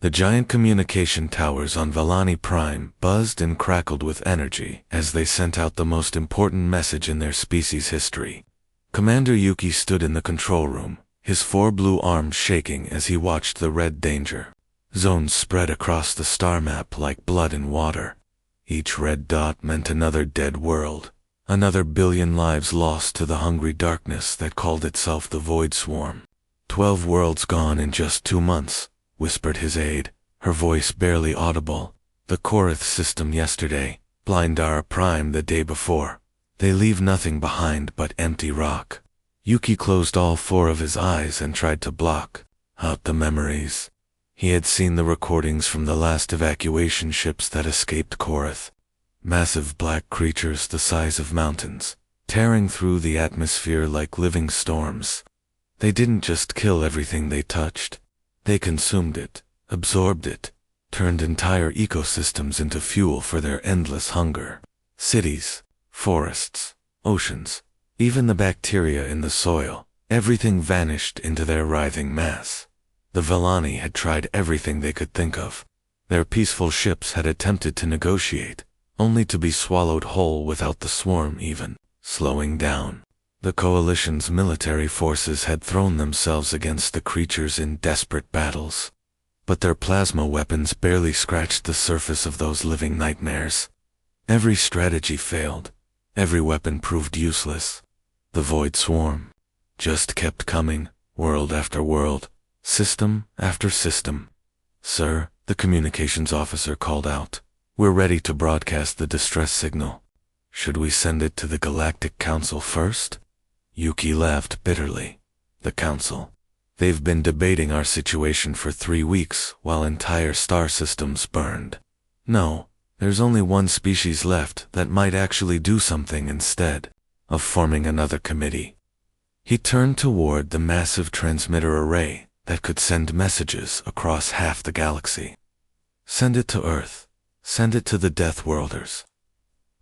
The giant communication towers on Valani Prime buzzed and crackled with energy as they sent out the most important message in their species' history. Commander Yuki stood in the control room, his 4 blue arms shaking as he watched the red danger zones spread across the star map like blood in water. Each red dot meant another dead world, another billion lives lost to the hungry darkness that called itself the Void Swarm. 12 worlds gone in just 2 months, whispered his aide, her voice barely audible. The Korath system yesterday, Blindara Prime the day before. They leave nothing behind but empty rock. Yuki closed all 4 of his eyes and tried to block out the memories. He had seen the recordings from the last evacuation ships that escaped Korath. Massive black creatures the size of mountains, tearing through the atmosphere like living storms. They didn't just kill everything they touched. They consumed it, absorbed it, turned entire ecosystems into fuel for their endless hunger. Cities, forests, oceans, even the bacteria in the soil, everything vanished into their writhing mass. The Valani had tried everything they could think of. Their peaceful ships had attempted to negotiate, only to be swallowed whole without the swarm even slowing down. The coalition's military forces had thrown themselves against the creatures in desperate battles, but their plasma weapons barely scratched the surface of those living nightmares. Every strategy failed. Every weapon proved useless. The Void Swarm just kept coming, world after world, system after system. "Sir," the communications officer called out, "we're ready to broadcast the distress signal. Should we send it to the Galactic Council first?" Yuki laughed bitterly. "The Council? They've been debating our situation for 3 weeks while entire star systems burned. No, there's only one species left that might actually do something instead of forming another committee." He turned toward the massive transmitter array that could send messages across half the galaxy. "Send it to Earth. Send it to the Deathworlders."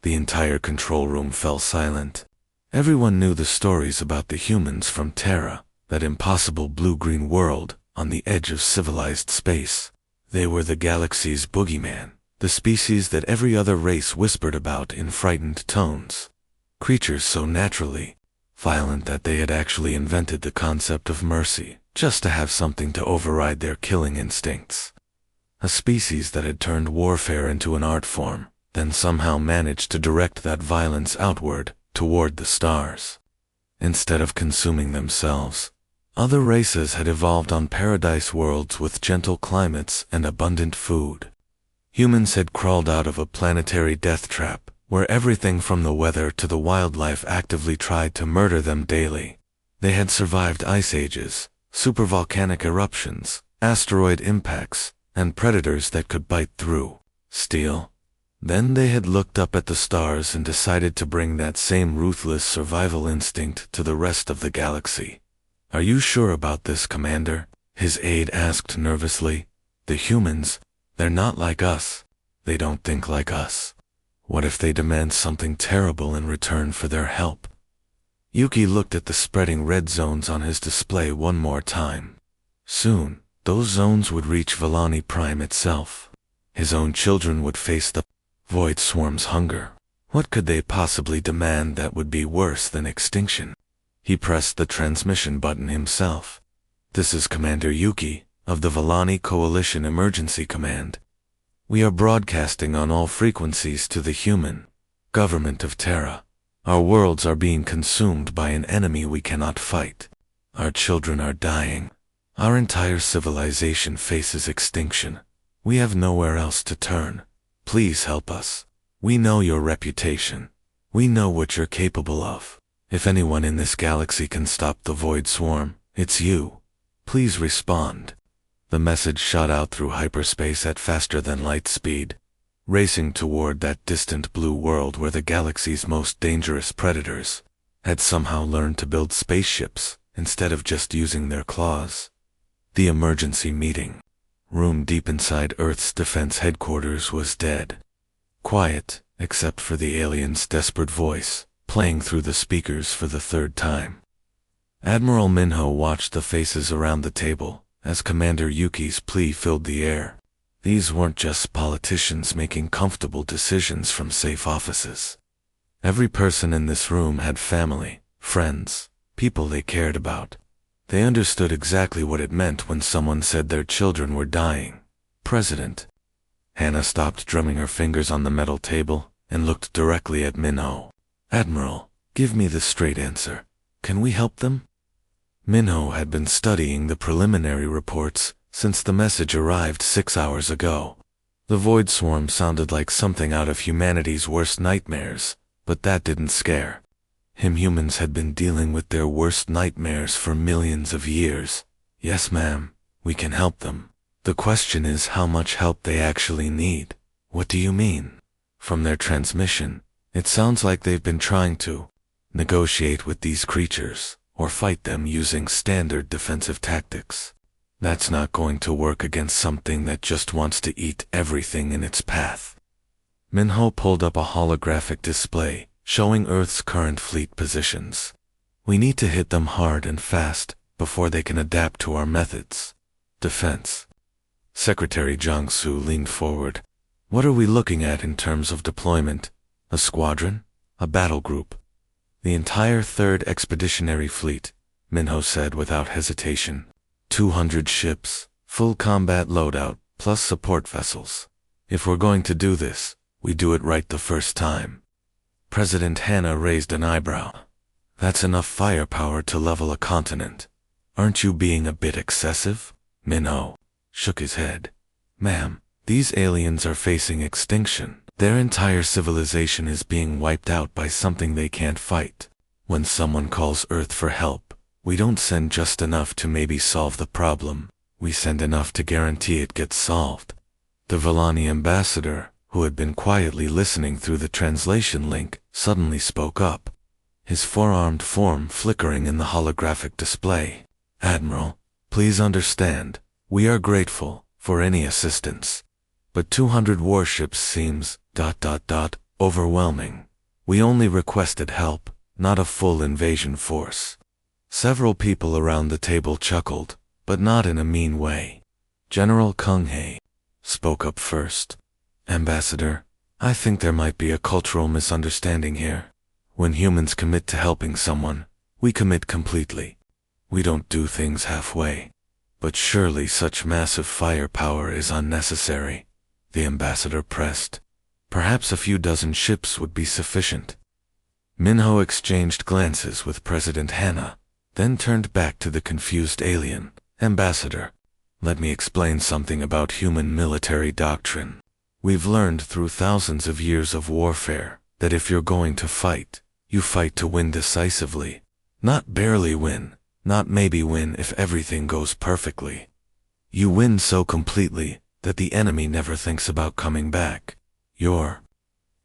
The entire control room fell silent. Everyone knew the stories about the humans from Terra, that impossible blue-green world on the edge of civilized space. They were the galaxy's boogeyman, the species that every other race whispered about in frightened tones. Creatures so naturally violent that they had actually invented the concept of mercy, just to have something to override their killing instincts. A species that had turned warfare into an art form, then somehow managed to direct that violence outward, toward the stars. Instead of consuming themselves, other races had evolved on paradise worlds with gentle climates and abundant food. Humans had crawled out of a planetary death trap, where everything from the weather to the wildlife actively tried to murder them daily. They had survived ice ages, supervolcanic eruptions, asteroid impacts, and predators that could bite through steel. Then they had looked up at the stars and decided to bring that same ruthless survival instinct to the rest of the galaxy. "Are you sure about this, Commander?" his aide asked nervously. "The humans, they're not like us. They don't think like us. What if they demand something terrible in return for their help?" Yuki looked at the spreading red zones on his display one more time. Soon, those zones would reach Valani Prime itself. His own children would face the Void Swarm's hunger. What could they possibly demand that would be worse than extinction? He pressed the transmission button himself. "This is Commander Yuki, of the Valani Coalition Emergency Command. We are broadcasting on all frequencies to the human government of Terra. Our worlds are being consumed by an enemy we cannot fight. Our children are dying. Our entire civilization faces extinction. We have nowhere else to turn. Please help us. We know your reputation. We know what you're capable of. If anyone in this galaxy can stop the Void Swarm, it's you. Please respond." The message shot out through hyperspace at faster than light speed, racing toward that distant blue world where the galaxy's most dangerous predators had somehow learned to build spaceships instead of just using their claws. The emergency meeting room deep inside Earth's defense headquarters was dead. Quiet, except for the alien's desperate voice, playing through the speakers for the 3rd time. Admiral Minho watched the faces around the table, as Commander Yuki's plea filled the air. These weren't just politicians making comfortable decisions from safe offices. Every person in this room had family, friends, people they cared about. They understood exactly what it meant when someone said their children were dying. President. Hannah stopped drumming her fingers on the metal table and looked directly at Minho. Admiral, give me the straight answer. Can we help them? Minho had been studying the preliminary reports since the message arrived 6 hours ago. The Void Swarm sounded like something out of humanity's worst nightmares, but that didn't scare him. Humans had been dealing with their worst nightmares for millions of years. Yes, ma'am, we can help them. The question is how much help they actually need. What do you mean? From their transmission, it sounds like they've been trying to negotiate with these creatures, or fight them using standard defensive tactics. That's not going to work against something that just wants to eat everything in its path. Minho pulled up a holographic display showing Earth's current fleet positions. We need to hit them hard and fast before they can adapt to our methods. Defense. Secretary Jiangsu leaned forward. What are we looking at in terms of deployment? A squadron? A battle group? The entire 3rd Expeditionary Fleet, Minho said without hesitation. 200 ships, full combat loadout, plus support vessels. If we're going to do this, we do it right the first time. President Hannah raised an eyebrow. That's enough firepower to level a continent. Aren't you being a bit excessive? Minho shook his head. Ma'am, these aliens are facing extinction. Their entire civilization is being wiped out by something they can't fight. When someone calls Earth for help, we don't send just enough to maybe solve the problem. We send enough to guarantee it gets solved. The Vellani ambassador, who had been quietly listening through the translation link, suddenly spoke up, his four-armed form flickering in the holographic display. Admiral, please understand, we are grateful for any assistance. But 200 warships seems, overwhelming. We only requested help, not a full invasion force. Several people around the table chuckled, but not in a mean way. General Kung Hei spoke up first. Ambassador, I think there might be a cultural misunderstanding here. When humans commit to helping someone, we commit completely. We don't do things halfway. But surely such massive firepower is unnecessary. The ambassador pressed. Perhaps a few dozen ships would be sufficient. Minho exchanged glances with President Hannah, then turned back to the confused alien. Ambassador, let me explain something about human military doctrine. We've learned through thousands of years of warfare that if you're going to fight, you fight to win decisively. Not barely win, not maybe win if everything goes perfectly. You win so completely that the enemy never thinks about coming back. Your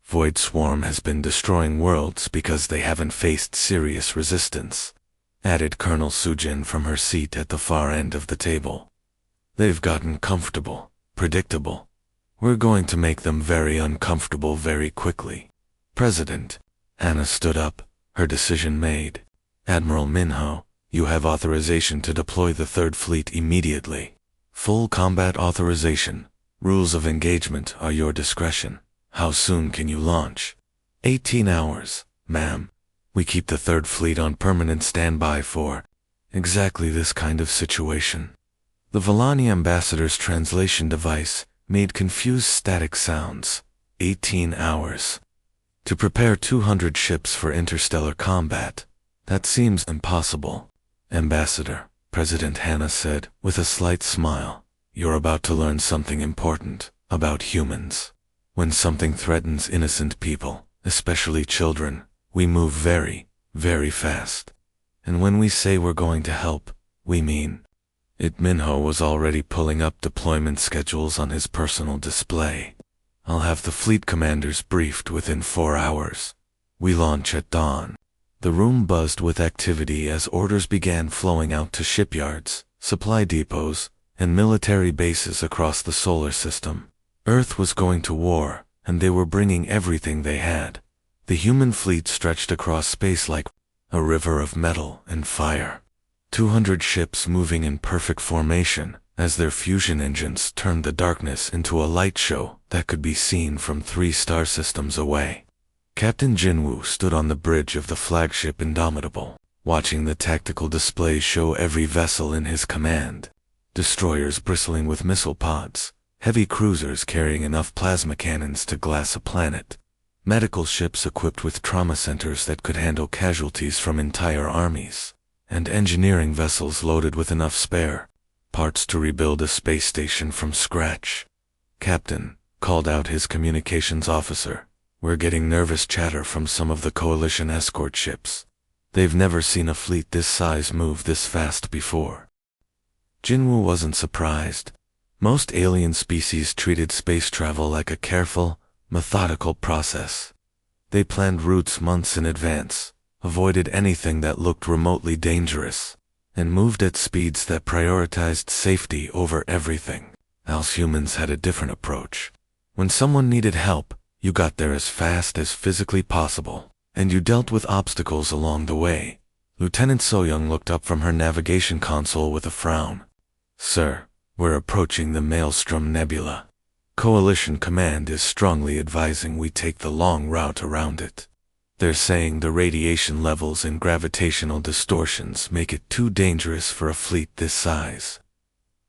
Void Swarm has been destroying worlds because they haven't faced serious resistance, added Colonel Sujin from her seat at the far end of the table. They've gotten comfortable, predictable. We're going to make them very uncomfortable very quickly. President. Hannah stood up, her decision made. Admiral Minho, you have authorization to deploy the 3rd Fleet immediately. Full combat authorization. Rules of engagement are your discretion. How soon can you launch? 18 hours, ma'am. We keep the 3rd Fleet on permanent standby for exactly this kind of situation. The Vellani ambassador's translation device made confused static sounds. 18 hours. To prepare 200 ships for interstellar combat. That seems impossible. Ambassador, President Hannah said with a slight smile. You're about to learn something important about humans. When something threatens innocent people, especially children, we move very, very fast. And when we say we're going to help, we mean it. Minho was already pulling up deployment schedules on his personal display. I'll have the fleet commanders briefed within 4 hours. We launch at dawn. The room buzzed with activity as orders began flowing out to shipyards, supply depots, and military bases across the solar system. Earth was going to war, and they were bringing everything they had. The human fleet stretched across space like a river of metal and fire. 200 ships moving in perfect formation, as their fusion engines turned the darkness into a light show that could be seen from 3 star systems away. Captain Jinwoo stood on the bridge of the flagship Indomitable, watching the tactical display show every vessel in his command. Destroyers bristling with missile pods, heavy cruisers carrying enough plasma cannons to glass a planet, medical ships equipped with trauma centers that could handle casualties from entire armies, and engineering vessels loaded with enough spare parts to rebuild a space station from scratch. "Captain," called out his communications officer, "we're getting nervous chatter from some of the Coalition escort ships. They've never seen a fleet this size move this fast before." Jinwoo wasn't surprised. Most alien species treated space travel like a careful, methodical process. They planned routes months in advance, avoided anything that looked remotely dangerous, and moved at speeds that prioritized safety over everything. Else humans had a different approach. When someone needed help, you got there as fast as physically possible, and you dealt with obstacles along the way. Lieutenant So-young looked up from her navigation console with a frown. "Sir, we're approaching the Maelstrom Nebula. Coalition Command is strongly advising we take the long route around it. They're saying the radiation levels and gravitational distortions make it too dangerous for a fleet this size."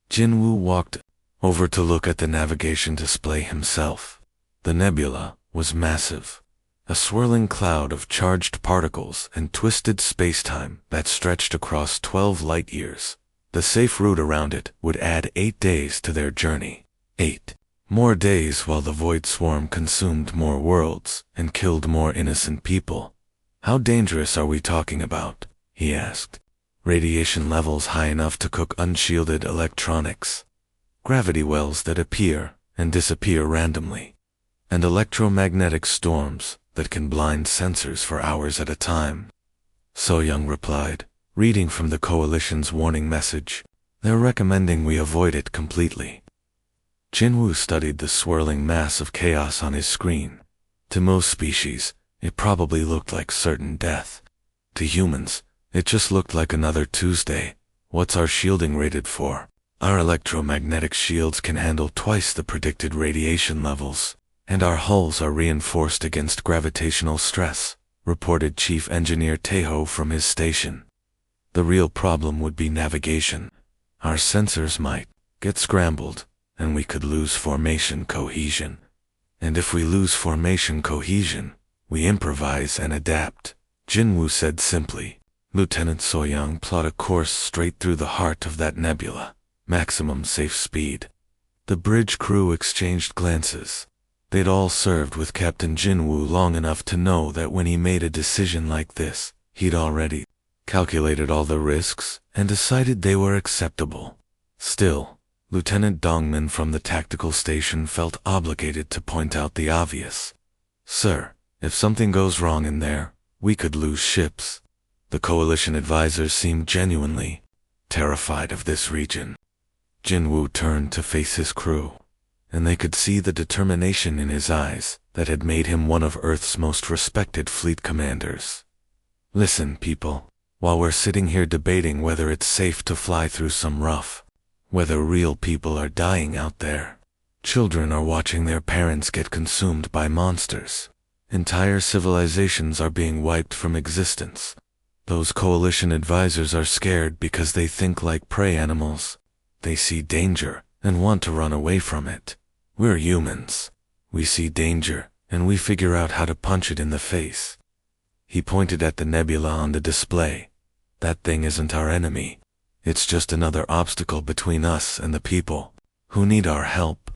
Jinwoo walked over to look at the navigation display himself. The nebula was massive, a swirling cloud of charged particles and twisted spacetime that stretched across 12 light-years. The safe route around it would add 8 days to their journey. 8 more days while the Void Swarm consumed more worlds and killed more innocent people. "How dangerous are we talking about?" he asked. "Radiation levels high enough to cook unshielded electronics, gravity wells that appear and disappear randomly, and electromagnetic storms that can blind sensors for hours at a time." So-young replied, reading from the Coalition's warning message. "They're recommending we avoid it completely." Jinwoo studied the swirling mass of chaos on his screen. To most species, it probably looked like certain death. To humans, it just looked like another Tuesday. "What's our shielding rated for?" "Our electromagnetic shields can handle twice the predicted radiation levels, and our hulls are reinforced against gravitational stress," reported Chief Engineer Taeho from his station. "The real problem would be navigation. Our sensors might get scrambled, and we could lose formation cohesion. And if we lose formation cohesion, we improvise and adapt," Jinwoo said simply. Lieutenant So-young plotted a course straight through the heart of that nebula, maximum safe speed. The bridge crew exchanged glances. They'd all served with Captain Jinwoo long enough to know that when he made a decision like this, he'd already calculated all the risks and decided they were acceptable. Still, Lieutenant Dongman from the tactical station felt obligated to point out the obvious. "Sir, if something goes wrong in there, we could lose ships." The Coalition advisors seemed genuinely terrified of this region. Jinwoo turned to face his crew, and they could see the determination in his eyes that had made him one of Earth's most respected fleet commanders. "Listen, people, while we're sitting here debating whether it's safe to fly through some rough, whether real people are dying out there, children are watching their parents get consumed by monsters, entire civilizations are being wiped from existence. Those Coalition advisors are scared because they think like prey animals. They see danger and want to run away from it. We're humans. We see danger and we figure out how to punch it in the face." He pointed at the nebula on the display. "That thing isn't our enemy. It's just another obstacle between us and the people who need our help.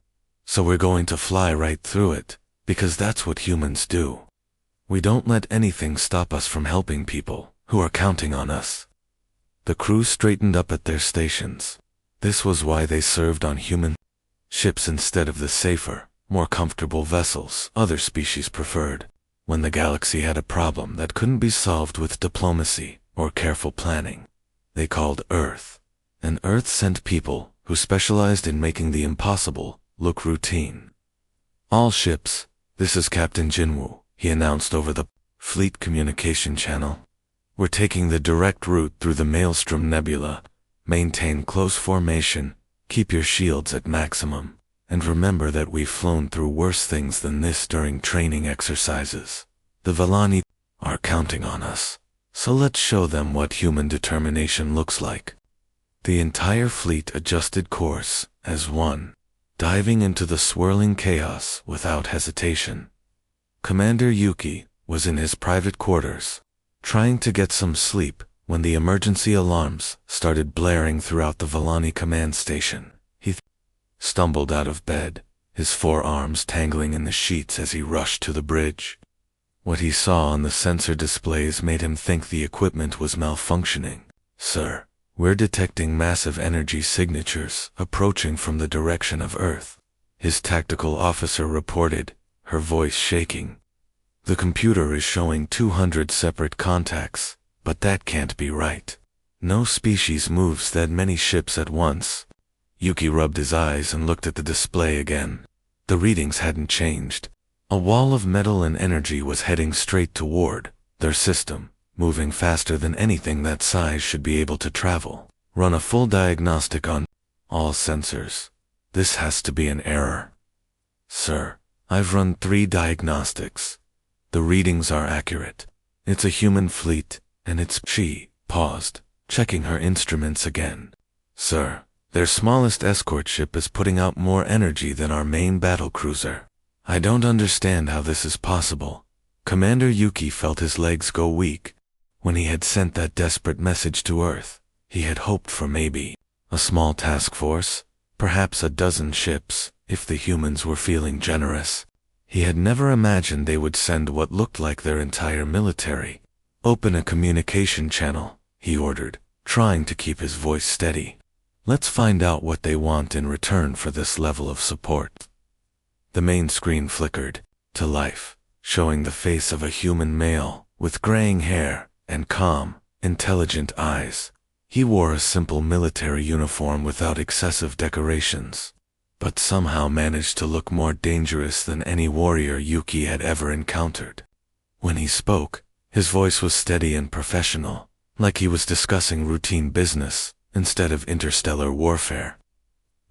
So we're going to fly right through it, because that's what humans do. We don't let anything stop us from helping people who are counting on us." The crew straightened up at their stations. This was why they served on human ships instead of the safer, more comfortable vessels other species preferred. When the galaxy had a problem that couldn't be solved with diplomacy or careful planning, they called Earth, and Earth sent people who specialized in making the impossible look routine. "All ships, this is Captain Jinwoo," he announced over the fleet communication channel. We're taking the direct route through the Maelstrom Nebula. Maintain close formation, keep your shields at maximum, and remember that we've flown through worse things than this during training exercises. The Vellani are counting on us, so let's show them what human determination looks like. The entire fleet adjusted course as one, diving into the swirling chaos without hesitation. Commander Yuki was in his private quarters, trying to get some sleep when the emergency alarms started blaring throughout the Vellani command station. He stumbled out of bed, his forearms tangling in the sheets as he rushed to the bridge. What he saw on the sensor displays made him think the equipment was malfunctioning. "Sir, we're detecting massive energy signatures approaching from the direction of Earth," his tactical officer reported, her voice shaking. "The computer is showing 200 separate contacts, but that can't be right. No species moves that many ships at once." Yuki rubbed his eyes and looked at the display again. The readings hadn't changed. A wall of metal and energy was heading straight toward their system, moving faster than anything that size should be able to travel. "Run a full diagnostic on all sensors. This has to be an error." "Sir, I've run 3 diagnostics. The readings are accurate. It's a human fleet, and it's..." She paused, checking her instruments again. "Sir, their smallest escort ship is putting out more energy than our main battlecruiser. I don't understand how this is possible." Commander Yuki felt his legs go weak. When he had sent that desperate message to Earth, he had hoped for maybe a small task force, perhaps a dozen ships, if the humans were feeling generous. He had never imagined they would send what looked like their entire military. "Open a communication channel," he ordered, trying to keep his voice steady. "Let's find out what they want in return for this level of support." The main screen flickered to life, showing the face of a human male with graying hair and calm, intelligent eyes. He wore a simple military uniform without excessive decorations, but somehow managed to look more dangerous than any warrior Yuki had ever encountered. When he spoke, his voice was steady and professional, like he was discussing routine business instead of interstellar warfare.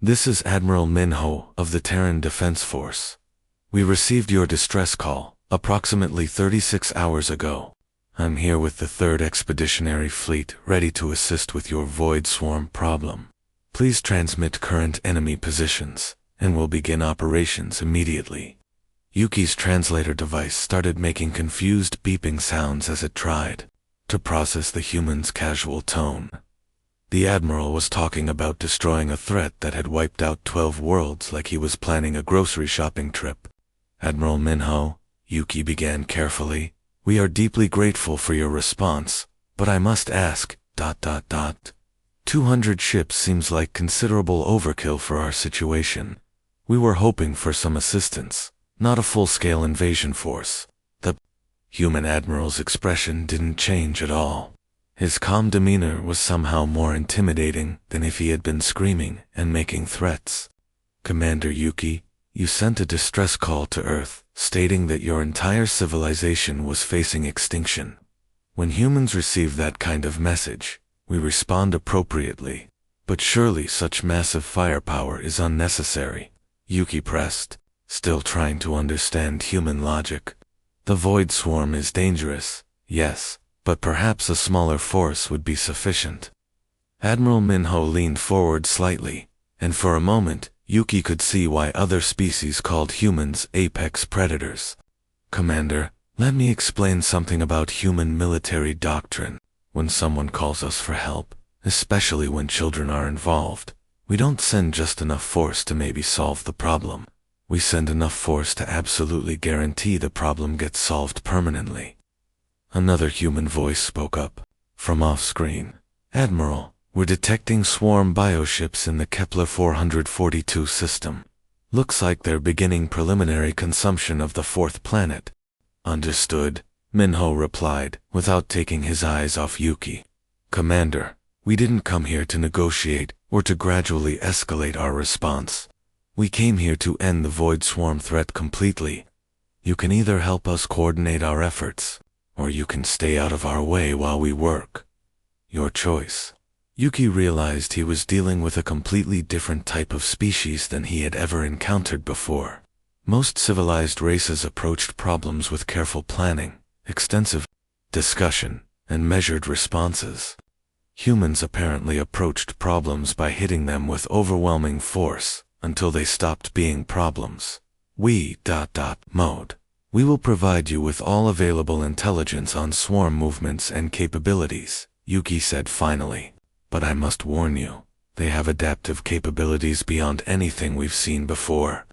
"This is Admiral Minho of the Terran Defense Force. We received your distress call approximately 36 hours ago. I'm here with the 3rd Expeditionary Fleet ready to assist with your Void Swarm problem. Please transmit current enemy positions, and we'll begin operations immediately." Yuki's translator device started making confused beeping sounds as it tried to process the human's casual tone. The Admiral was talking about destroying a threat that had wiped out 12 worlds like he was planning a grocery shopping trip. "Admiral Minho," Yuki began carefully, "we are deeply grateful for your response, but I must ask, 200 ships seems like considerable overkill for our situation. We were hoping for some assistance, not a full-scale invasion force." The human admiral's expression didn't change at all. His calm demeanor was somehow more intimidating than if he had been screaming and making threats. "Commander Yuki, you sent a distress call to Earth, stating that your entire civilization was facing extinction. When humans receive that kind of message, we respond appropriately. But surely such massive firepower is unnecessary," Yuki pressed, still trying to understand human logic. "The Void Swarm is dangerous, yes, but perhaps a smaller force would be sufficient." Admiral Minho leaned forward slightly, and for a moment, Yuki could see why other species called humans apex predators. "Commander, let me explain something about human military doctrine. When someone calls us for help, especially when children are involved, we don't send just enough force to maybe solve the problem. We send enough force to absolutely guarantee the problem gets solved permanently." Another human voice spoke up from off-screen. "Admiral, we're detecting swarm bioships in the Kepler 442 system. Looks like they're beginning preliminary consumption of the 4th planet." "Understood," Minho replied, without taking his eyes off Yuki. "Commander, we didn't come here to negotiate or to gradually escalate our response. We came here to end the Void Swarm threat completely. You can either help us coordinate our efforts, or you can stay out of our way while we work. Your choice." Yuki realized he was dealing with a completely different type of species than he had ever encountered before. Most civilized races approached problems with careful planning, extensive discussion, and measured responses. Humans apparently approached problems by hitting them with overwhelming force until they stopped being problems. Mode. "We will provide you with all available intelligence on swarm movements and capabilities," Yuki said finally. "But I must warn you, they have adaptive capabilities beyond anything we've seen before.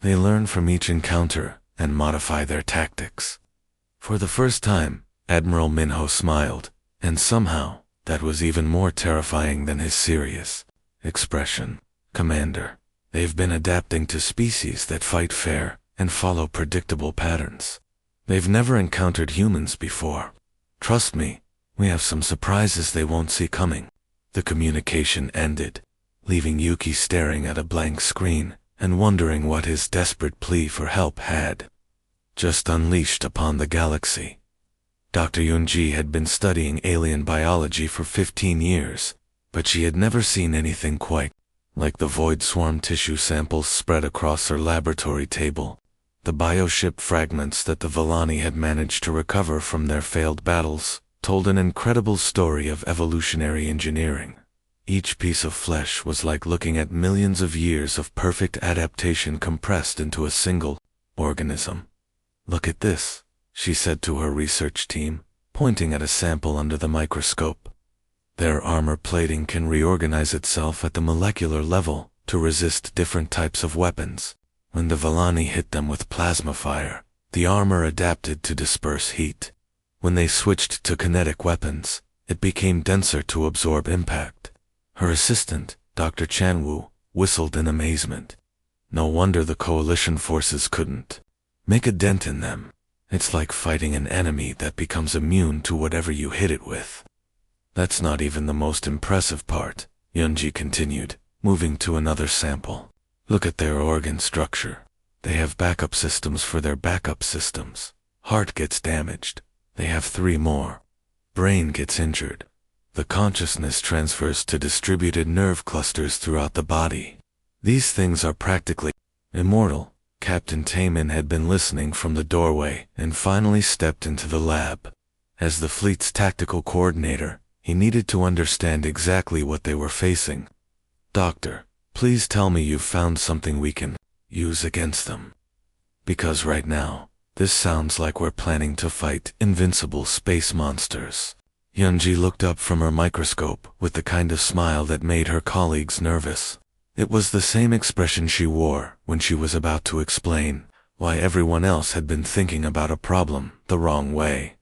They learn from each encounter and modify their tactics." For the first time, Admiral Minho smiled, and somehow, that was even more terrifying than his serious expression. "Commander, they've been adapting to species that fight fair and follow predictable patterns. They've never encountered humans before. Trust me, we have some surprises they won't see coming." The communication ended, leaving Yuki staring at a blank screen and wondering what his desperate plea for help had just unleashed upon the galaxy. Dr. Yunji had been studying alien biology for 15 years, but she had never seen anything quite like the void swarm tissue samples spread across her laboratory table. The bioship fragments that the Vellani had managed to recover from their failed battles told an incredible story of evolutionary engineering. Each piece of flesh was like looking at millions of years of perfect adaptation compressed into a single organism. "Look at this," she said to her research team, pointing at a sample under the microscope. "Their armor plating can reorganize itself at the molecular level to resist different types of weapons. When the Vellani hit them with plasma fire, the armor adapted to disperse heat. When they switched to kinetic weapons, it became denser to absorb impact." Her assistant, Dr. Chanwu, whistled in amazement. "No wonder the coalition forces couldn't make a dent in them. It's like fighting an enemy that becomes immune to whatever you hit it with." "That's not even the most impressive part," Yunji continued, moving to another sample. "Look at their organ structure. They have backup systems for their backup systems. Heart gets damaged. They have 3 more. Brain gets injured. The consciousness transfers to distributed nerve clusters throughout the body. These things are practically immortal." Captain Taman had been listening from the doorway and finally stepped into the lab. As the fleet's tactical coordinator, he needed to understand exactly what they were facing. "Doctor, please tell me you've found something we can use against them. Because right now, this sounds like we're planning to fight invincible space monsters." Yunji looked up from her microscope with the kind of smile that made her colleagues nervous. It was the same expression she wore when she was about to explain why everyone else had been thinking about a problem the wrong way.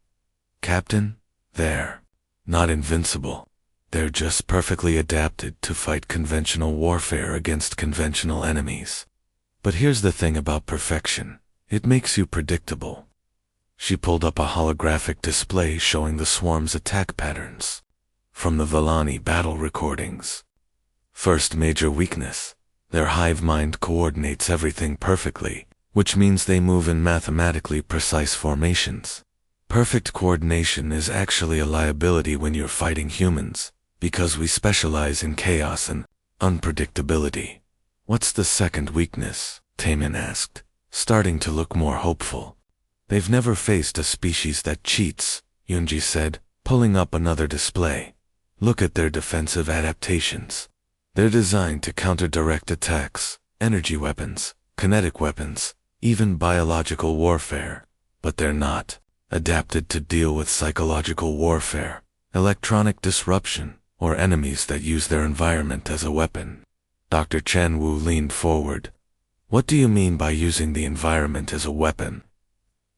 "Captain, they're not invincible. They're just perfectly adapted to fight conventional warfare against conventional enemies. But here's the thing about perfection. It makes you predictable." She pulled up a holographic display showing the swarm's attack patterns from the Vellani battle recordings. "First major weakness. Their hive mind coordinates everything perfectly, which means they move in mathematically precise formations. Perfect coordination is actually a liability when you're fighting humans, because we specialize in chaos and unpredictability." "What's the second weakness?" Taman asked, starting to look more hopeful. "They've never faced a species that cheats," Yunji said, pulling up another display. "Look at their defensive adaptations. They're designed to counter direct attacks, energy weapons, kinetic weapons, even biological warfare. But they're not adapted to deal with psychological warfare, electronic disruption, or enemies that use their environment as a weapon." Dr. Chanwu leaned forward. "What do you mean by using the environment as a weapon?"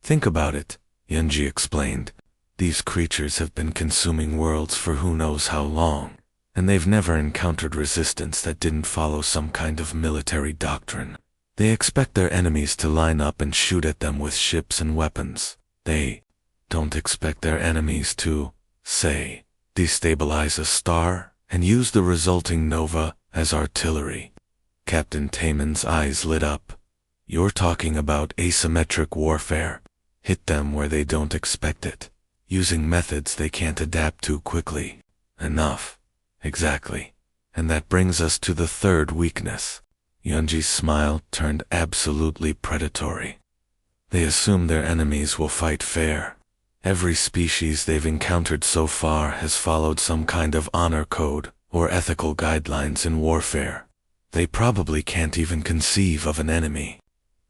"Think about it," Yunji explained. "These creatures have been consuming worlds for who knows how long, and they've never encountered resistance that didn't follow some kind of military doctrine. They expect their enemies to line up and shoot at them with ships and weapons. They don't expect their enemies to, say, destabilize a star and use the resulting nova as artillery." Captain Taman's eyes lit up. "You're talking about asymmetric warfare?" Hit them where they don't expect it, using methods they can't adapt to quickly. Enough. Exactly. And that brings us to the third weakness. Yunji's smile turned absolutely predatory. They assume their enemies will fight fair. Every species they've encountered so far has followed some kind of honor code or ethical guidelines in warfare. They probably can't even conceive of an enemy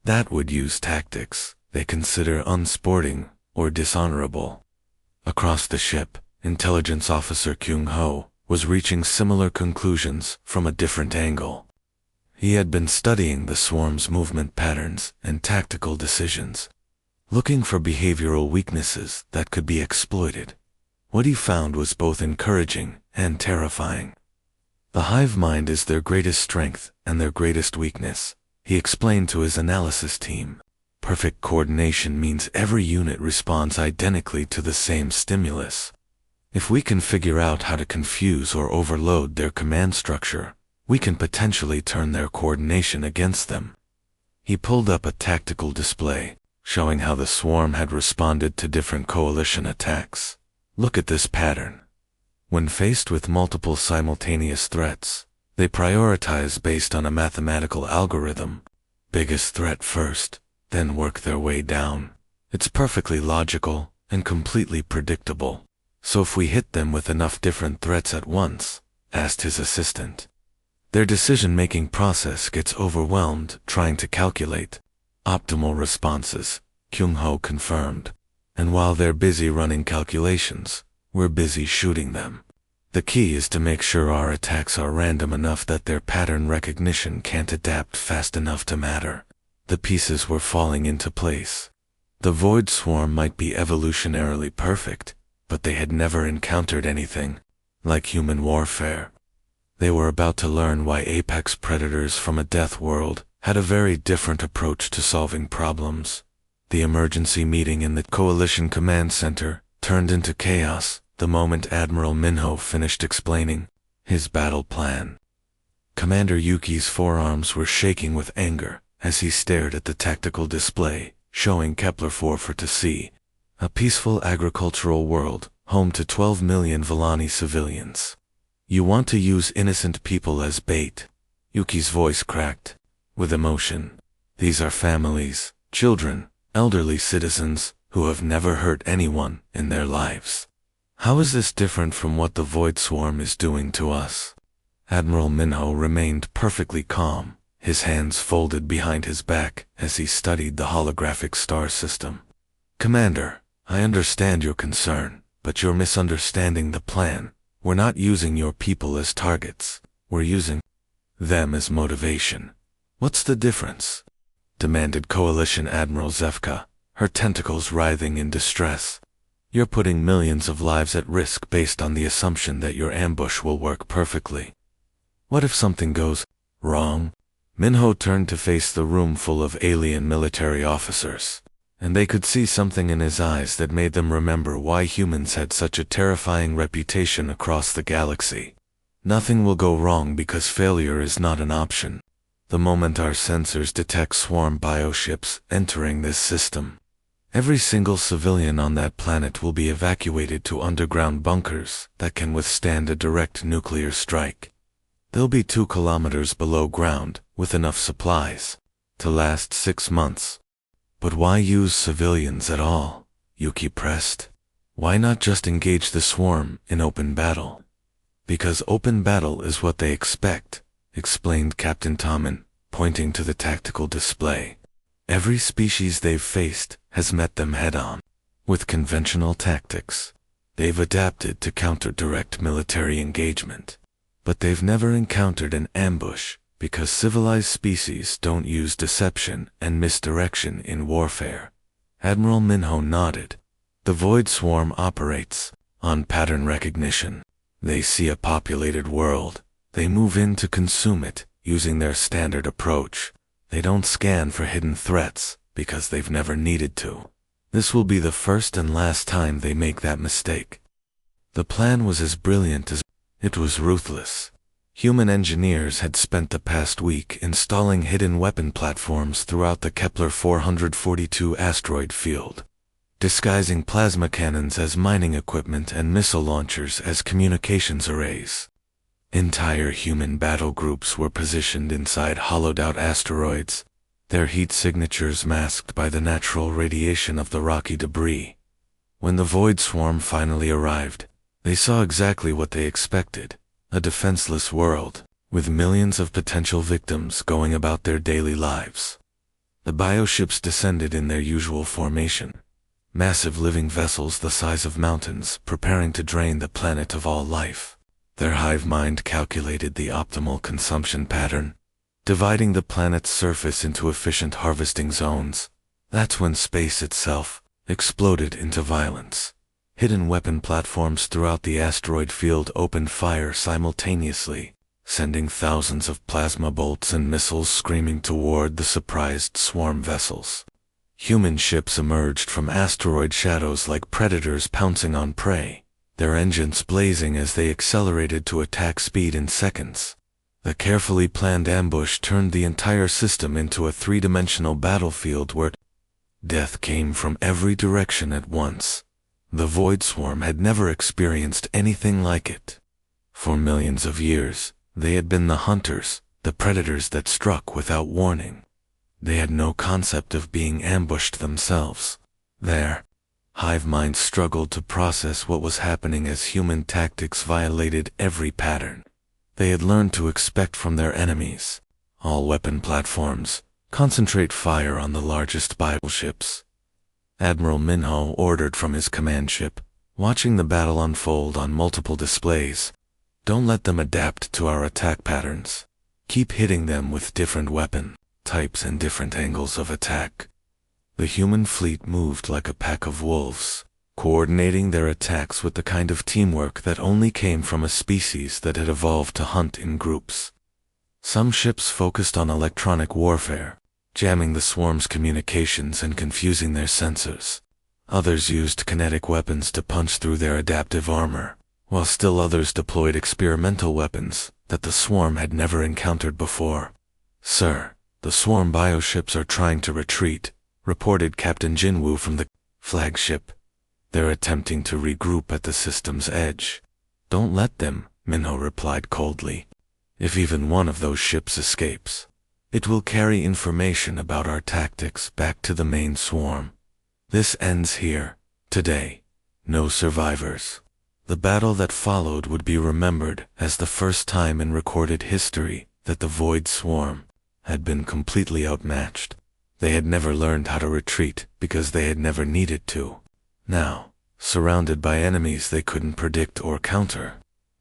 that would use tactics they consider unsporting or dishonorable. Across the ship, Intelligence Officer Kyung-ho was reaching similar conclusions from a different angle. He had been studying the swarm's movement patterns and tactical decisions, looking for behavioral weaknesses that could be exploited. What he found was both encouraging and terrifying. The hive mind is their greatest strength and their greatest weakness, he explained to his analysis team. Perfect coordination means every unit responds identically to the same stimulus. If we can figure out how to confuse or overload their command structure, we can potentially turn their coordination against them. He pulled up a tactical display, showing how the swarm had responded to different coalition attacks. Look at this pattern. When faced with multiple simultaneous threats, they prioritize based on a mathematical algorithm. Biggest threat first, then work their way down. It's perfectly logical and completely predictable. So if we hit them with enough different threats at once, asked his assistant, their decision-making process gets overwhelmed trying to calculate optimal responses, Kyung-ho confirmed. And while they're busy running calculations, we're busy shooting them. The key is to make sure our attacks are random enough that their pattern recognition can't adapt fast enough to matter. The pieces were falling into place. The Void Swarm might be evolutionarily perfect, but they had never encountered anything like human warfare. They were about to learn why apex predators from a death world had a very different approach to solving problems. The emergency meeting in the Coalition Command Center turned into chaos the moment Admiral Minho finished explaining his battle plan. Commander Yuki's forearms were shaking with anger as he stared at the tactical display, showing Kepler-4 to see. A peaceful agricultural world, home to 12 million Vellani civilians. You want to use innocent people as bait. Yuki's voice cracked with emotion. These are families, children, elderly citizens who have never hurt anyone in their lives. How is this different from what the Void Swarm is doing to us? Admiral Minho remained perfectly calm, his hands folded behind his back as he studied the holographic star system. Commander, I understand your concern, but you're misunderstanding the plan. We're not using your people as targets. We're using them as motivation. What's the difference? Demanded Coalition Admiral Zefka, her tentacles writhing in distress. You're putting millions of lives at risk based on the assumption that your ambush will work perfectly. What if something goes wrong? Minho turned to face the room full of alien military officers, and they could see something in his eyes that made them remember why humans had such a terrifying reputation across the galaxy. Nothing will go wrong because failure is not an option. The moment our sensors detect swarm bioships entering this system, every single civilian on that planet will be evacuated to underground bunkers that can withstand a direct nuclear strike. They'll be 2 kilometers below ground, with enough supplies to last 6 months. But why use civilians at all? Yuki pressed. Why not just engage the swarm in open battle? Because open battle is what they expect, explained Captain Tommen, pointing to the tactical display. Every species they've faced has met them head-on. With conventional tactics, they've adapted to counter direct military engagement. But they've never encountered an ambush because civilized species don't use deception and misdirection in warfare. Admiral Minho nodded. The Void Swarm operates on pattern recognition. They see a populated world. They move in to consume it using their standard approach. They don't scan for hidden threats because they've never needed to. This will be the first and last time they make that mistake. The plan was as brilliant as it was ruthless. Human engineers had spent the past week installing hidden weapon platforms throughout the Kepler 442 asteroid field. disguising plasma cannons as mining equipment and missile launchers as communications arrays. Entire human battle groups were positioned inside hollowed-out asteroids, their heat signatures masked by the natural radiation of the rocky debris. When the Void Swarm finally arrived, they saw exactly what they expected, a defenseless world, with millions of potential victims going about their daily lives. The bioships descended in their usual formation, massive living vessels the size of mountains preparing to drain the planet of all life. Their hive mind calculated the optimal consumption pattern, dividing the planet's surface into efficient harvesting zones. That's when space itself exploded into violence. Hidden weapon platforms throughout the asteroid field opened fire simultaneously, sending thousands of plasma bolts and missiles screaming toward the surprised swarm vessels. Human ships emerged from asteroid shadows like predators pouncing on prey, their engines blazing as they accelerated to attack speed in seconds. The carefully planned ambush turned the entire system into a three-dimensional battlefield where death came from every direction at once. The Void Swarm had never experienced anything like it. For millions of years, they had been the hunters, the predators that struck without warning. They had no concept of being ambushed themselves. Their hive minds struggled to process what was happening as human tactics violated every pattern. They had learned to expect from their enemies. All weapon platforms, concentrate fire on the largest battleships. Admiral Minho ordered from his command ship, watching the battle unfold on multiple displays. Don't let them adapt to our attack patterns. Keep hitting them with different weapon types and different angles of attack. The human fleet moved like a pack of wolves, coordinating their attacks with the kind of teamwork that only came from a species that had evolved to hunt in groups. Some ships focused on electronic warfare, jamming the swarm's communications and confusing their sensors. Others used kinetic weapons to punch through their adaptive armor, while still others deployed experimental weapons that the swarm had never encountered before. "Sir, the swarm bioships are trying to retreat," reported Captain Jinwoo from the flagship. "They're attempting to regroup at the system's edge." "Don't let them," Minho replied coldly. "If even one of those ships escapes, it will carry information about our tactics back to the main swarm. This ends here, today. No survivors." The battle that followed would be remembered as the first time in recorded history that the Void Swarm had been completely outmatched. They had never learned how to retreat because they had never needed to. Now, surrounded by enemies they couldn't predict or counter,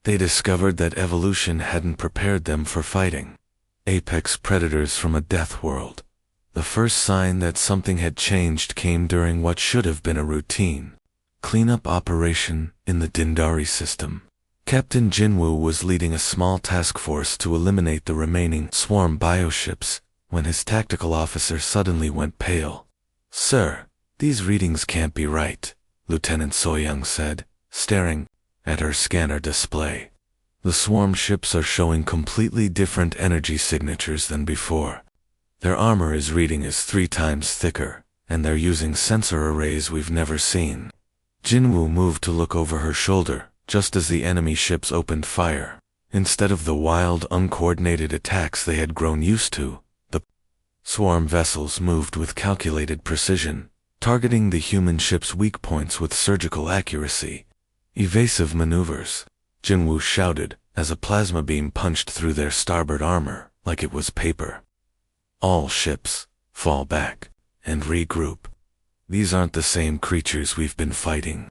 they discovered that evolution hadn't prepared them for fighting. Apex predators from a death world. The first sign that something had changed came during what should have been a routine cleanup operation in the Dindari system. Captain Jinwoo was leading a small task force to eliminate the remaining swarm bioships when his tactical officer suddenly went pale. "Sir, these readings can't be right," Lieutenant Soyoung said, staring at her scanner display. "The swarm ships are showing completely different energy signatures than before. Their armor is reading as 3 times thicker, and they're using sensor arrays we've never seen." Jinwoo moved to look over her shoulder, just as the enemy ships opened fire. Instead of the wild, uncoordinated attacks they had grown used to, the swarm vessels moved with calculated precision, targeting the human ships' weak points with surgical accuracy. "Evasive maneuvers," Jinwoo shouted as a plasma beam punched through their starboard armor like it was paper. "All ships, fall back and regroup. These aren't the same creatures we've been fighting."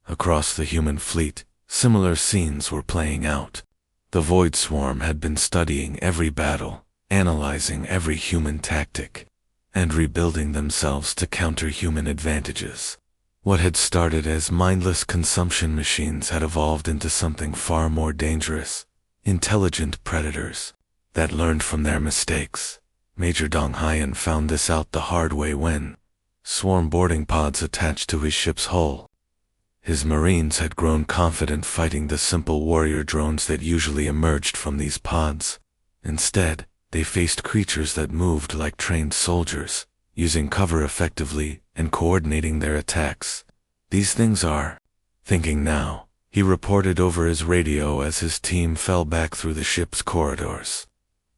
Across the human fleet, similar scenes were playing out. The Void Swarm had been studying every battle, analyzing every human tactic, and rebuilding themselves to counter human advantages. What had started as mindless consumption machines had evolved into something far more dangerous, intelligent predators that learned from their mistakes. Major Dong Hyan found this out the hard way when swarm boarding pods attached to his ship's hull. His Marines had grown confident fighting the simple warrior drones that usually emerged from these pods. Instead, they faced creatures that moved like trained soldiers, using cover effectively, and coordinating their attacks. These things are thinking now, he reported over his radio as his team fell back through the ship's corridors.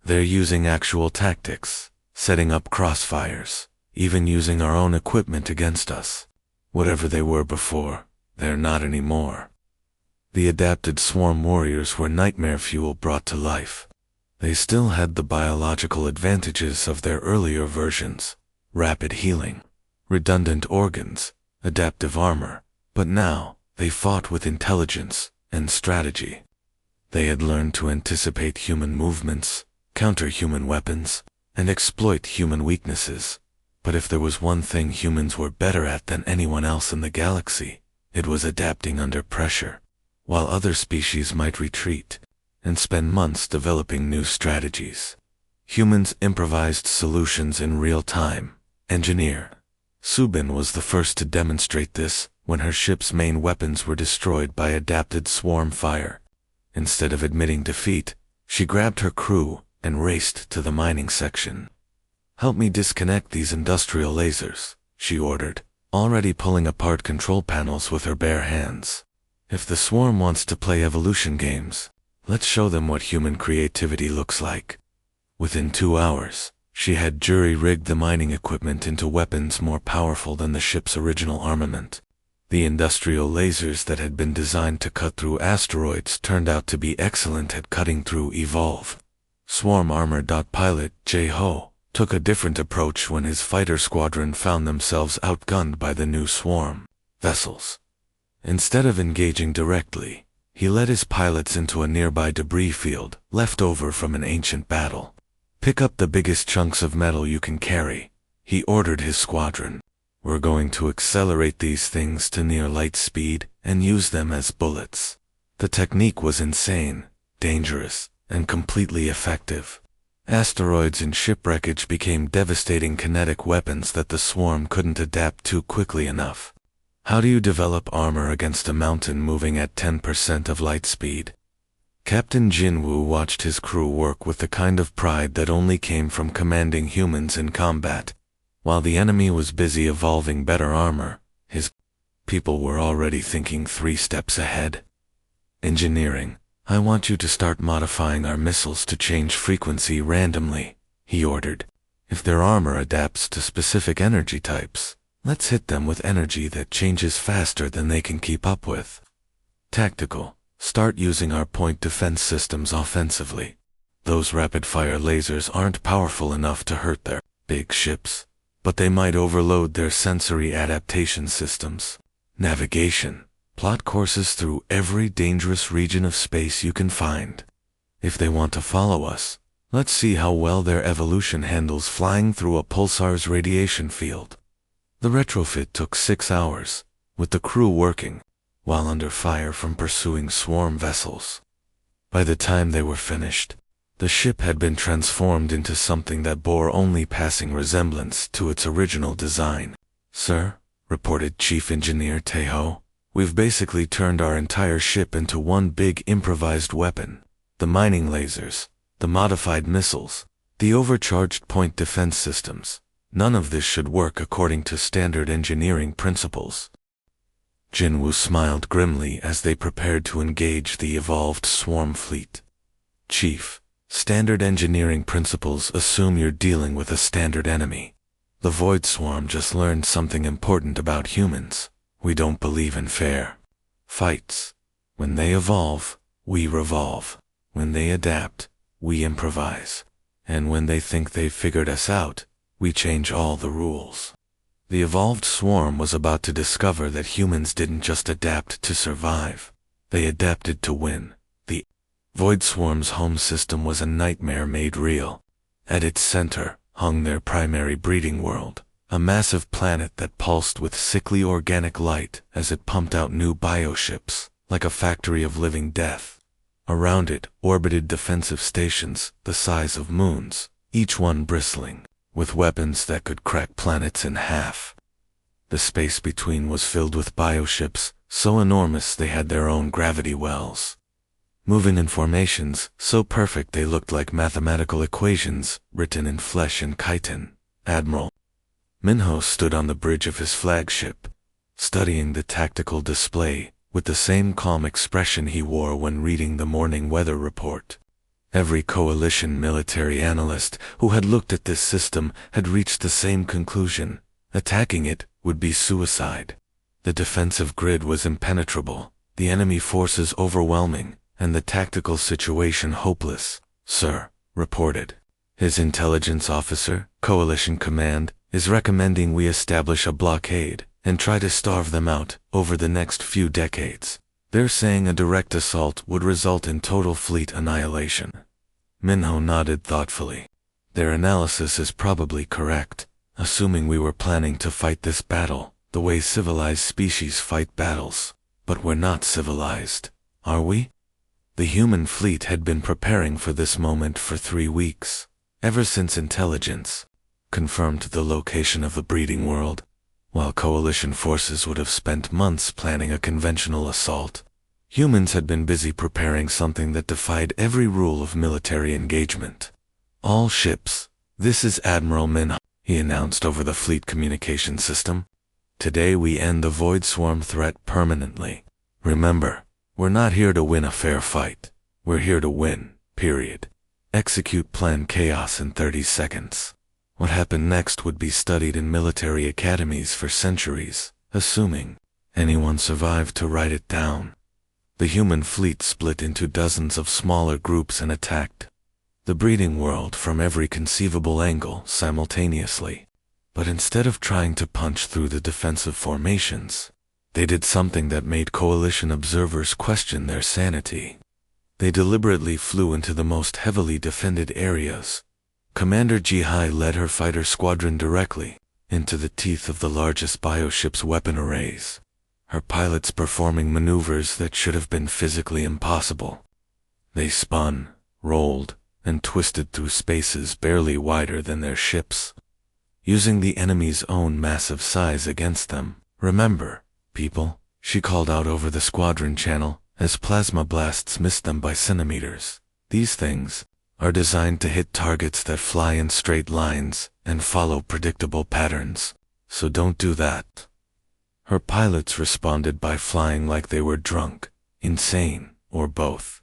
They're using actual tactics, setting up crossfires, even using our own equipment against us. Whatever they were before, they're not anymore. The adapted swarm warriors were nightmare fuel brought to life. They still had the biological advantages of their earlier versions: rapid healing, redundant organs, adaptive armor, but now they fought with intelligence and strategy. They had learned to anticipate human movements, counter human weapons, and exploit human weaknesses. But if there was one thing humans were better at than anyone else in the galaxy, it was adapting under pressure. While other species might retreat and spend months developing new strategies, humans improvised solutions in real time. Engineer Subin was the first to demonstrate this when her ship's main weapons were destroyed by adapted swarm fire. Instead of admitting defeat, she grabbed her crew and raced to the mining section. "Help me disconnect these industrial lasers," she ordered, already pulling apart control panels with her bare hands. If the swarm wants to play evolution games, let's show them what human creativity looks like. Within 2 hours, she had jury-rigged the mining equipment into weapons more powerful than the ship's original armament. The industrial lasers that had been designed to cut through asteroids turned out to be excellent at cutting through Evolve. Swarm Armor. Pilot J-Ho took a different approach when his fighter squadron found themselves outgunned by the new swarm vessels. Instead of engaging directly, he led his pilots into a nearby debris field left over from an ancient battle. "Pick up the biggest chunks of metal you can carry," he ordered his squadron. "We're going to accelerate these things to near light speed and use them as bullets." The technique was insane, dangerous, and completely effective. Asteroids and shipwreckage became devastating kinetic weapons that the swarm couldn't adapt to quickly enough. How do you develop armor against a mountain moving at 10% of light speed? Captain Jinwoo watched his crew work with the kind of pride that only came from commanding humans in combat. While the enemy was busy evolving better armor, his people were already thinking 3 steps ahead. "Engineering, I want you to start modifying our missiles to change frequency randomly," he ordered. "If their armor adapts to specific energy types, let's hit them with energy that changes faster than they can keep up with." Tactical, start using our point defense systems offensively. Those rapid-fire lasers aren't powerful enough to hurt their big ships, but they might overload their sensory adaptation systems. Navigation, plot courses through every dangerous region of space you can find. If they want to follow us, let's see how well their evolution handles flying through a pulsar's radiation field. The retrofit took 6 hours, with the crew working, while under fire from pursuing swarm vessels. By the time they were finished, the ship had been transformed into something that bore only passing resemblance to its original design. "Sir," reported Chief Engineer Taeho, "we've basically turned our entire ship into one big improvised weapon. The mining lasers, the modified missiles, the overcharged point defense systems. None of this should work according to standard engineering principles." Jinwoo smiled grimly as they prepared to engage the evolved swarm fleet. "Chief, standard engineering principles assume you're dealing with a standard enemy. The Void Swarm just learned something important about humans. We don't believe in fair fights. When they evolve, we revolve. When they adapt, we improvise. And when they think they've figured us out, we change all the rules." The evolved swarm was about to discover that humans didn't just adapt to survive. They adapted to win. The Void Swarm's home system was a nightmare made real. At its center hung their primary breeding world, a massive planet that pulsed with sickly organic light as it pumped out new bioships, like a factory of living death. Around it orbited defensive stations the size of moons, each one bristling with weapons that could crack planets in half. The space between was filled with bioships, so enormous they had their own gravity wells. Moving in formations so perfect they looked like mathematical equations written in flesh and chitin. Admiral Minho stood on the bridge of his flagship, studying the tactical display with the same calm expression he wore when reading the morning weather report. Every coalition military analyst who had looked at this system had reached the same conclusion: attacking it would be suicide. The defensive grid was impenetrable, the enemy forces overwhelming, and the tactical situation hopeless. "Sir," reported his intelligence officer, Coalition Command, "is recommending we establish a blockade and try to starve them out over the next few decades. They're saying a direct assault would result in total fleet annihilation." Minho nodded thoughtfully. "Their analysis is probably correct, assuming we were planning to fight this battle the way civilized species fight battles. But we're not civilized, are we?" The human fleet had been preparing for this moment for 3 weeks, ever since intelligence confirmed the location of the breeding world. While coalition forces would have spent months planning a conventional assault, humans had been busy preparing something that defied every rule of military engagement. "All ships, this is Admiral Minho," he announced over the fleet communication system. "Today we end the Void Swarm threat permanently. Remember, we're not here to win a fair fight. We're here to win, period. Execute Plan Chaos in 30 seconds. What happened next would be studied in military academies for centuries, assuming anyone survived to write it down." The human fleet split into dozens of smaller groups and attacked the breeding world from every conceivable angle simultaneously. But instead of trying to punch through the defensive formations, they did something that made coalition observers question their sanity. They deliberately flew into the most heavily defended areas. Commander Jihai led her fighter squadron directly into the teeth of the largest bioship's weapon arrays, her pilots performing maneuvers that should have been physically impossible. They spun, rolled, and twisted through spaces barely wider than their ships, using the enemy's own massive size against them. "Remember, people," she called out over the squadron channel as plasma blasts missed them by centimeters. "These things are designed to hit targets that fly in straight lines and follow predictable patterns, so don't do that." Her pilots responded by flying like they were drunk, insane, or both.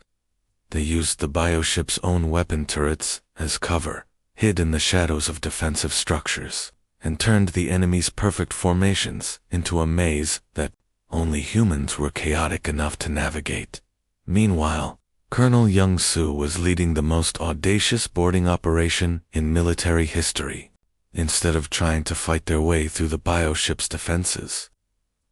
They used the bioship's own weapon turrets as cover, hid in the shadows of defensive structures, and turned the enemy's perfect formations into a maze that only humans were chaotic enough to navigate. Meanwhile, Colonel Young-Soo was leading the most audacious boarding operation in military history. Instead of trying to fight their way through the bioship's defenses,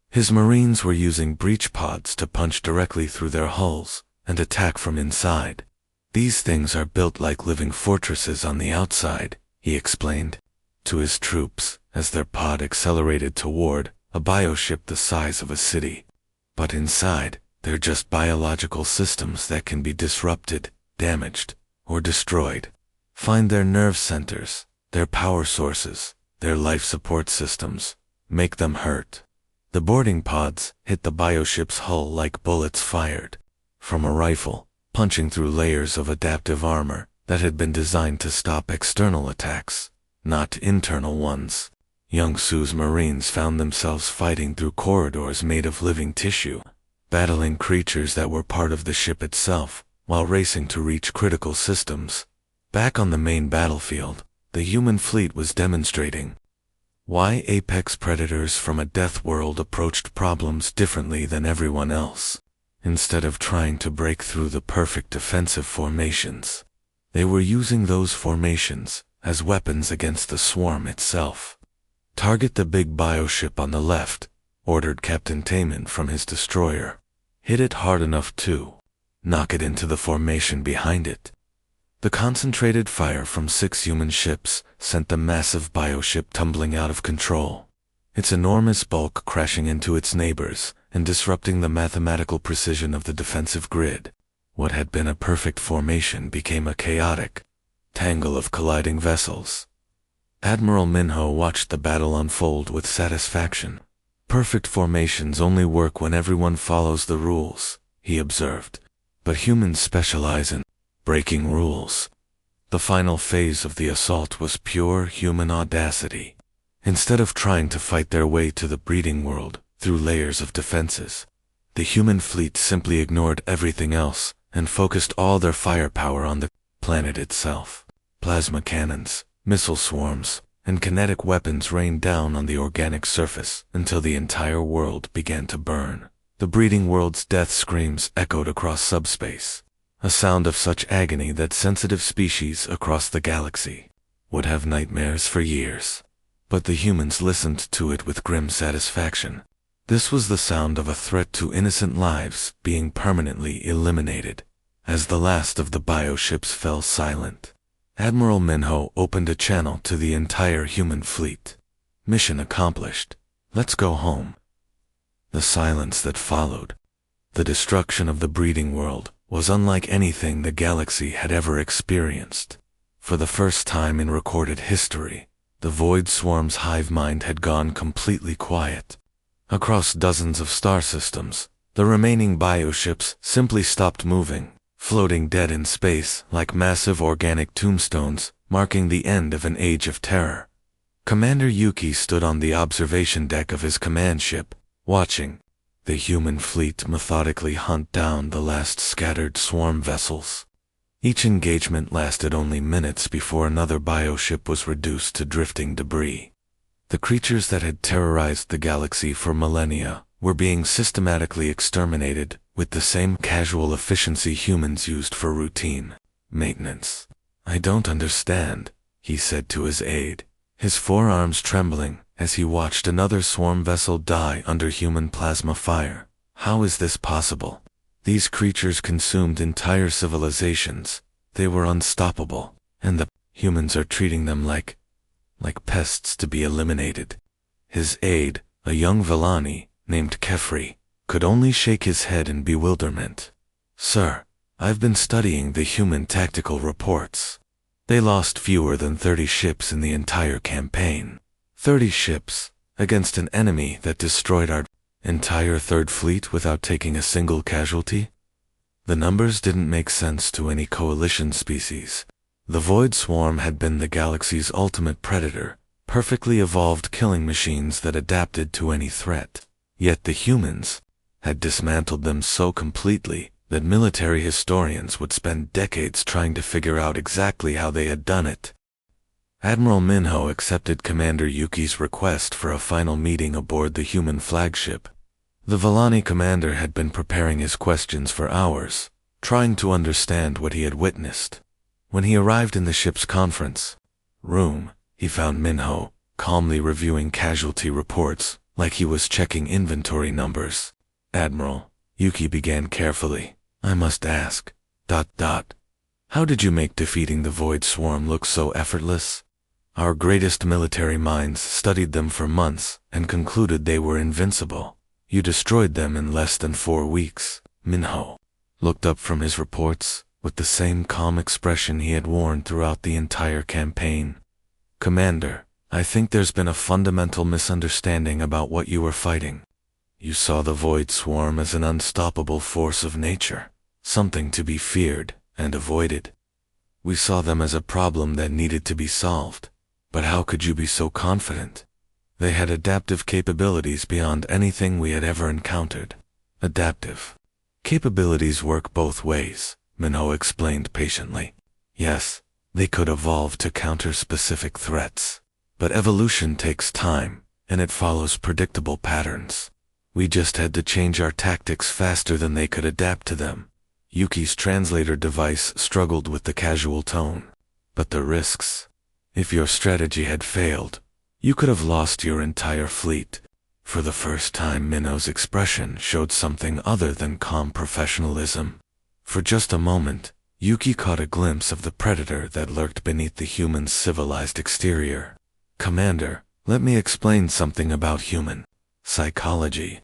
his Marines were using breach pods to punch directly through their hulls and attack from inside. "These things are built like living fortresses on the outside," he explained to his troops as their pod accelerated toward a bioship the size of a city. "But inside, they're just biological systems that can be disrupted, damaged, or destroyed. Find their nerve centers, their power sources, their life support systems. Make them hurt." The boarding pods hit the bioship's hull like bullets fired from a rifle, punching through layers of adaptive armor that had been designed to stop external attacks, not internal ones. Young-Soo's Marines found themselves fighting through corridors made of living tissue, battling creatures that were part of the ship itself, while racing to reach critical systems. Back on the main battlefield, the human fleet was demonstrating why apex predators from a death world approached problems differently than everyone else. Instead of trying to break through the perfect defensive formations, they were using those formations as weapons against the swarm itself. "Target the big bioship on the left," ordered Captain Taman from his destroyer. "Hit it hard enough to knock it into the formation behind it." The concentrated fire from 6 human ships sent the massive bioship tumbling out of control, its enormous bulk crashing into its neighbors and disrupting the mathematical precision of the defensive grid. What had been a perfect formation became a chaotic tangle of colliding vessels. Admiral Minho watched the battle unfold with satisfaction. "Perfect formations only work when everyone follows the rules," he observed. "But humans specialize in breaking rules." The final phase of the assault was pure human audacity. Instead of trying to fight their way to the breeding world through layers of defenses, the human fleet simply ignored everything else and focused all their firepower on the planet itself. Plasma cannons, missile swarms, and kinetic weapons rained down on the organic surface until the entire world began to burn. The breeding world's death screams echoed across subspace, a sound of such agony that sensitive species across the galaxy would have nightmares for years. But the humans listened to it with grim satisfaction. This was the sound of a threat to innocent lives being permanently eliminated. As the last of the bioships fell silent, Admiral Minho opened a channel to the entire human fleet. Mission accomplished. Let's go home. The silence that followed, the destruction of the breeding world, was unlike anything the galaxy had ever experienced. For the first time in recorded history, the Void Swarm's hive mind had gone completely quiet. Across dozens of star systems, the remaining bioships simply stopped moving, floating dead in space like massive organic tombstones, marking the end of an age of terror. Commander Yuki stood on the observation deck of his command ship, watching the human fleet methodically hunt down the last scattered swarm vessels. Each engagement lasted only minutes before another bioship was reduced to drifting debris. The creatures that had terrorized the galaxy for millennia were being systematically exterminated with the same casual efficiency humans used for routine maintenance. "I don't understand," he said to his aide, his forearms trembling as he watched another swarm vessel die under human plasma fire. "How is this possible? These creatures consumed entire civilizations. They were unstoppable, and the humans are treating them like pests to be eliminated." His aide, a young Villani named Kefri, could only shake his head in bewilderment. "Sir, I've been studying the human tactical reports. They lost fewer than 30 ships in the entire campaign. 30 ships against an enemy that destroyed our entire third fleet without taking a single casualty? The numbers didn't make sense to any coalition species. The Void Swarm had been the galaxy's ultimate predator, perfectly evolved killing machines that adapted to any threat. Yet the humans had dismantled them so completely that military historians would spend decades trying to figure out exactly how they had done it. Admiral Minho accepted Commander Yuki's request for a final meeting aboard the human flagship. The Villani commander had been preparing his questions for hours, trying to understand what he had witnessed. When he arrived in the ship's conference room, he found Minho calmly reviewing casualty reports like he was checking inventory numbers. "Admiral," Yuki began carefully, "I must ask, how did you make defeating the Void Swarm look so effortless? Our greatest military minds studied them for months and concluded they were invincible. You destroyed them in less than 4 weeks." Minho looked up from his reports with the same calm expression he had worn throughout the entire campaign. "Commander, I think there's been a fundamental misunderstanding about what you were fighting. You saw the Void Swarm as an unstoppable force of nature, something to be feared and avoided. We saw them as a problem that needed to be solved. But how could you be so confident? They had adaptive capabilities beyond anything we had ever encountered." "Adaptive capabilities work both ways," Minho explained patiently. "Yes, they could evolve to counter specific threats. But evolution takes time, and it follows predictable patterns. We just had to change our tactics faster than they could adapt to them." Yuki's translator device struggled with the casual tone. "But the risks. If your strategy had failed, you could have lost your entire fleet." For the first time, Minho's expression showed something other than calm professionalism. For just a moment, Yuki caught a glimpse of the predator that lurked beneath the human's civilized exterior. "Commander, let me explain something about human psychology.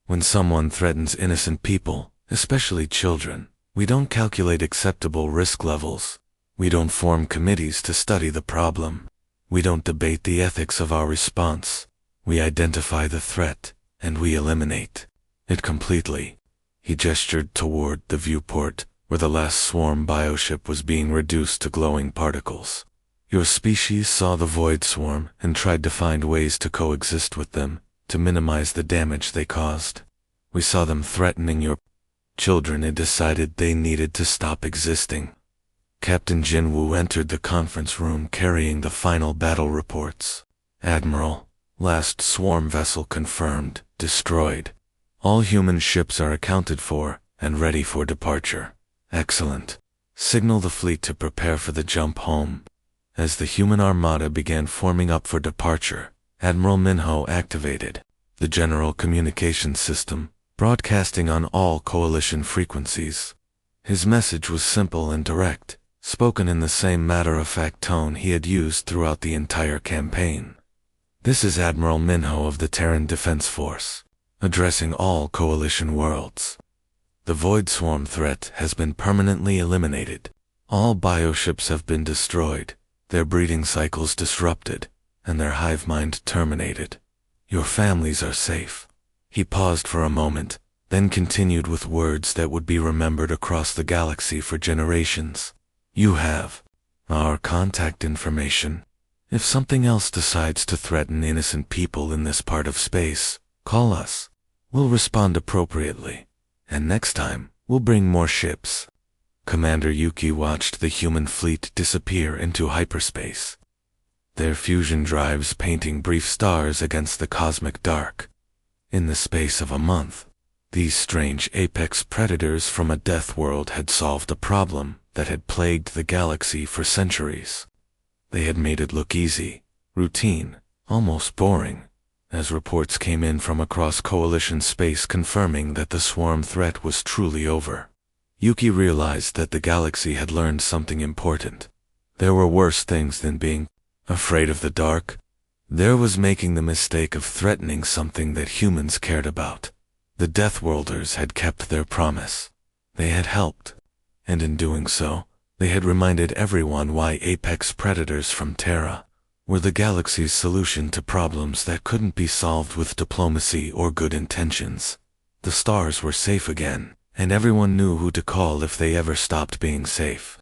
When someone threatens innocent people, especially children, we don't calculate acceptable risk levels. We don't form committees to study the problem. We don't debate the ethics of our response. We identify the threat, and we eliminate it completely." He gestured toward the viewport, where the last swarm bioship was being reduced to glowing particles. Your species saw the void swarm and tried to find ways to coexist with them, to minimize the damage they caused. We saw them threatening your children and decided they needed to stop existing. Captain Jinwoo entered the conference room carrying the final battle reports. Admiral, last swarm vessel confirmed, destroyed. All human ships are accounted for and ready for departure. Excellent. Signal the fleet to prepare for the jump home. As the human armada began forming up for departure, Admiral Minho activated the general communications system, broadcasting on all coalition frequencies. His message was simple and direct, spoken in the same matter-of-fact tone he had used throughout the entire campaign. This is Admiral Minho of the Terran Defense Force, addressing all coalition worlds. The Void Swarm threat has been permanently eliminated. All bioships have been destroyed, their breeding cycles disrupted, and their hive mind terminated. Your families are safe. He paused for a moment, then continued with words that would be remembered across the galaxy for generations. You have our contact information. If something else decides to threaten innocent people in this part of space, call us. We'll respond appropriately. And next time, we'll bring more ships. Commander Yuki watched the human fleet disappear into hyperspace, their fusion drives painting brief stars against the cosmic dark. In the space of a month, these strange apex predators from a death world had solved a problem that had plagued the galaxy for centuries. They had made it look easy, routine, almost boring, as reports came in from across coalition space confirming that the swarm threat was truly over. Yuki realized that the galaxy had learned something important. There were worse things than being afraid of the dark. There was making the mistake of threatening something that humans cared about. The Deathworlders had kept their promise. They had helped, and in doing so, they had reminded everyone why apex predators from Terra were the galaxy's solution to problems that couldn't be solved with diplomacy or good intentions. The stars were safe again, and everyone knew who to call if they ever stopped being safe.